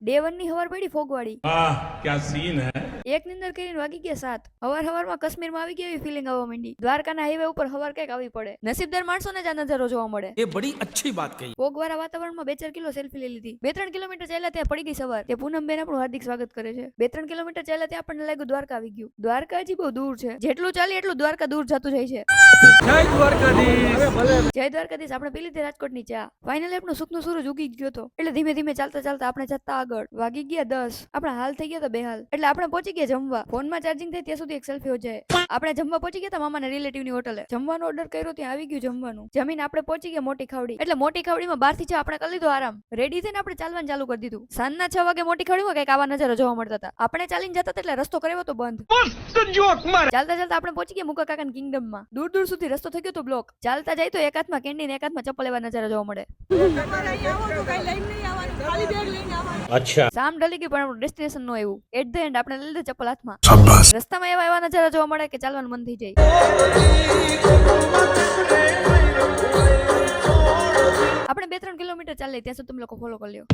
Day 1 ની હવાર પડી ફોગવાળી. वाह क्या सीन है। એક ની અંદર કરીને વાગી ગયા 7. હવારમાં કાશ્મીરમાં આવી ગઈ એવી ફિલિંગ આવવા માંડી. દ્વારકાના હાઈવે ઉપર હવાર કઈક આવી પડે. નસીબદાર માણસોને જ આ નજારો જોવા મળે. ये बड़ी अच्छी बात कही। ફોગવાળા વાતાવરણમાં 2-4 કિલો સેલ્ફી લઈ લીધી. 2-3 કિલોમીટર ચાલ્યા ત્યાં પડી ગઈ સવાર. તે પૂનમબેન આપણું હાર્દિક સ્વાગત કરે છે. 2-3 કિલોમીટર ચાલ્યા ત્યાં આપણને લાગ્યું દ્વારકા આવી ગયું. દ્વારકા હજી બહુ દૂર છે. જેટલું ચાલી એટલું દ્વારકા દૂર જતું જાય છે. जय द्वारकाधीश। જય દ્વારકાધીશ. આપણે પી લીધી રાજકોટની ચા. ફાઇનલી આપણો સુખનો સૂરજ ઉગી જ ગયો હતો. એટલે ધીમે ધીમે ચાલતા ચાલતા આપણે જતા આગળ. વાગી ગયા 10. આપણા હાલ થઈ ગયા તો બેહાલ. એટલે આપણે પહોંચી ગયા જમવા. ફોનમાં ચાર્જિંગ થાય ત્યાં સુધી એક સેલ્ફી હો જાય. આપણે જમવા પહોંચી ગયા હતા મામાના રિલેટિવની હોટલે. જમવાનો ઓર્ડર કર્યો ત્યાં આવી ગયું જમવાનું. જમીન આપણે પહોંચી ગયા મોટી ખાવડી. એટલે મોટી ખાવડીમાં 12 થી 6 આપણે કરી લીધો આરામ. રેડી થઈને આપણે ચાલવાનું ચાલુ કરી દીધું. સાંજના 6 વાગે મોટી ખાવડીમાં કઈક આવા નજારો જોવા મળતા હતા. આપણે ચાલીને જતા એટલે રસ્તો કર્યો તો બંધ. ચાલતા ચાલતા આપણે પહોંચી ગયા મુકા કાકાના કિંગડમમાં. દૂર દૂર સુધી રસ્તો થઈ ગયો તો બ્લોક. ચાલતા જાય તો એક હાથમાં કેન્ડી ને એક હાથમાં ચપ્પલ એવા નજારા જોવા મળે. अच्छा શામ ઢળી ગઈ પણ આપણું ડેસ્ટિનેશન નો આવ્યું. એટ ધ એન્ડ આપણે લઈ લીધા ચપ્પલ હાથમાં. રસ્તામાં એવા નજારા જોવા મળે કે ચાલવાનું મન થઈ જાય. આપણે 2-3 કિલોમીટર ચાલે ત્યાં સુધી તમે લોકો ફોલો કરી લ્યો.